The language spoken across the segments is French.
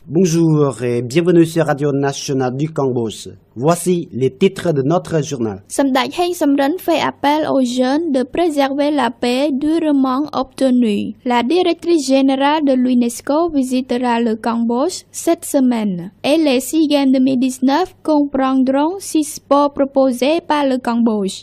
Bonjour et bienvenue sur Radio Nationale du Cambodge. Voici les titres de notre journal. Samdech Heng Samrin fait appel aux jeunes de préserver la paix durement obtenue. La directrice générale de l'UNESCO visitera le Cambodge cette semaine. Et les 6 Games 2019 comprendront 6 sports proposés par le Cambodge.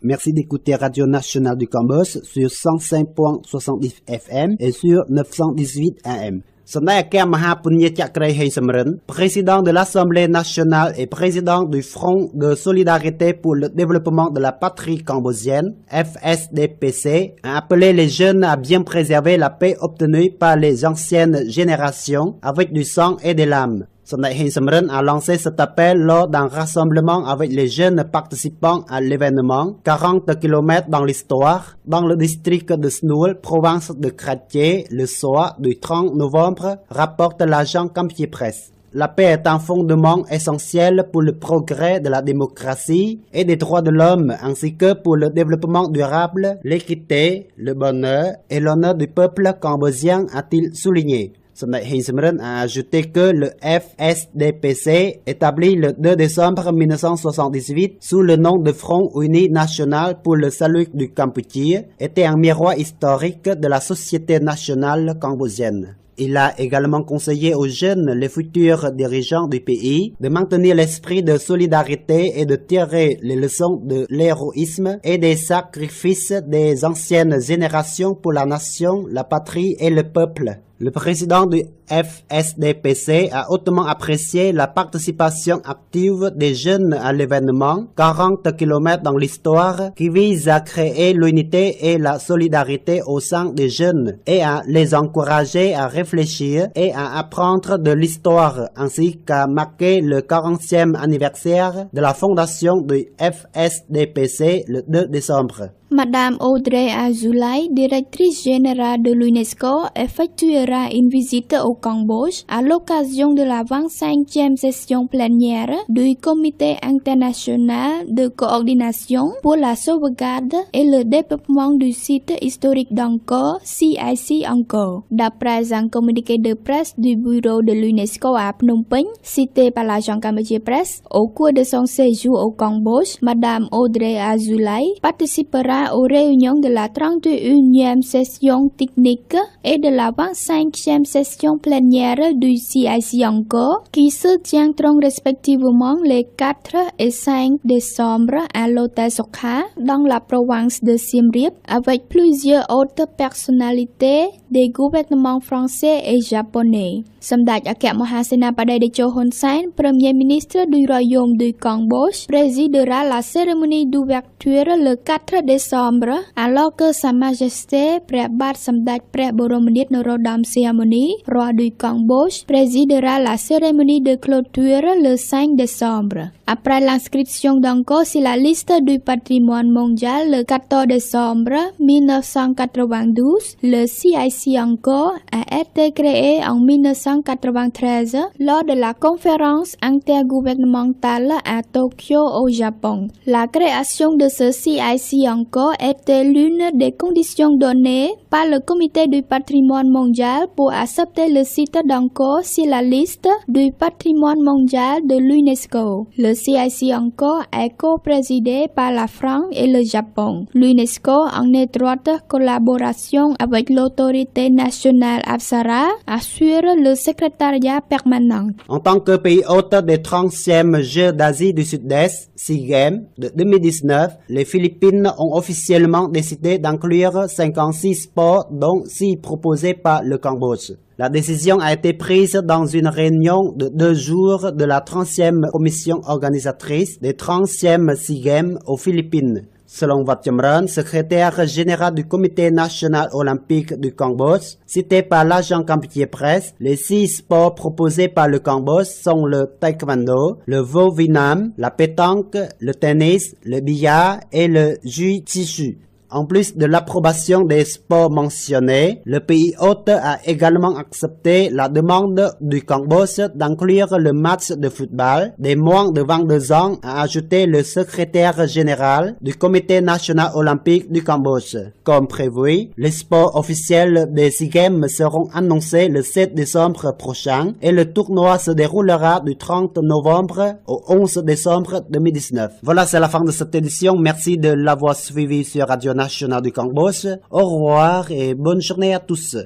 Merci d'écouter Radio Nationale du Cambodge sur 105.70 FM et sur 918 AM. Samdech Mahapunya Chakray Heng Samrin, président de l'Assemblée nationale et président du Front de solidarité pour le développement de la patrie cambodgienne, FSDPC, a appelé les jeunes à bien préserver la paix obtenue par les anciennes générations avec du sang et des larmes. Samdech Heng Samrin a lancé cet appel lors d'un rassemblement avec les jeunes participants à l'événement 40 km dans l'histoire dans le district de Snoul, province de Kratie, le soir du 30 novembre, rapporte l'agent Campier Presse. La paix est un fondement essentiel pour le progrès de la démocratie et des droits de l'homme, ainsi que pour le développement durable, l'équité, le bonheur et l'honneur du peuple cambodgien, a-t-il souligné. Samdech Heng Samrin a ajouté que le FSDPC, établi le 2 décembre 1978 sous le nom de Front Uni National pour le Salut du Cambodge, était un miroir historique de la société nationale cambodgienne. Il a également conseillé aux jeunes, les futurs dirigeants du pays, de maintenir l'esprit de solidarité et de tirer les leçons de l'héroïsme et des sacrifices des anciennes générations pour la nation, la patrie et le peuple. Le président du FSDPC a hautement apprécié la participation active des jeunes à l'événement 40 km dans l'histoire qui vise à créer l'unité et la solidarité au sein des jeunes et à les encourager à réfléchir et à apprendre de l'histoire ainsi qu'à marquer le 40e anniversaire de la fondation du FSDPC le 2 décembre. Madame Audrey Azoulay, directrice générale de l'UNESCO, effectuera une visite au Cambodge à l'occasion de la 25e session plénière du Comité international de coordination pour la sauvegarde et le développement du site historique d'Angkor, CIC Angkor. D'après un communiqué de presse du bureau de l'UNESCO à Phnom Penh, cité par l'agent Campier Presse, au cours de son séjour au Cambodge, Madame Audrey Azoulay participera aux réunions de la 31e session technique et de la 25e session plénière du CIC Angkor qui se tiendront respectivement les 4 et 5 décembre à l'hôtel Sokha dans la province de Siem Reap avec plusieurs autres personnalités des gouvernements français et japonais. Samdech Akemahasenapadai Hun Sen, Premier ministre du Royaume du Cambodge, présidera la cérémonie d'ouverture le 4 décembre, alors que Sa Majesté Prebat Samdech Pre Boromanit Norodom Sihamoni, roi du Cambodge, présidera la cérémonie de clôture le 5 décembre. Après l'inscription d'Angkor sur la liste du patrimoine mondial le 14 décembre 1992, le CIC Angkor a été créé en 1993 lors de la conférence intergouvernementale à Tokyo au Japon. La création de ce CIC Angkor était l'une des conditions données par le Comité du patrimoine mondial pour accepter le site d'Angkor sur la liste du patrimoine mondial de l'UNESCO. Le CIC Angkor est co-présidé par la France et le Japon. L'UNESCO, en étroite collaboration avec l'autorité nationale Apsara, assure le secrétariat permanent. En tant que pays hôte des 30e Jeux d'Asie du Sud-Est, SEA-Games de 2019, les Philippines ont officiellement décidé d'inclure 56 sports, dont 6 proposés par le Cambodge. La décision a été prise dans une réunion de 2 jours de la 30e commission organisatrice des 30e SEA Games aux Philippines. Selon Vatchamran, secrétaire général du Comité national olympique du Cambodge, cité par l'agent Campier Presse, les 6 sports proposés par le Cambodge sont le taekwondo, le vo-vinam, la pétanque, le tennis, le billard et le jiu-jitsu. En plus de l'approbation des sports mentionnés, le pays hôte a également accepté la demande du Cambodge d'inclure le match de football des moins de 22 ans, a ajouté le secrétaire général du Comité national olympique du Cambodge. Comme prévu, les sports officiels des SEA Games seront annoncés le 7 décembre prochain et le tournoi se déroulera du 30 novembre au 11 décembre 2019. Voilà, c'est la fin de cette édition. Merci de l'avoir suivi sur Radio Nationale du Cambodge. Au revoir et bonne journée à tous.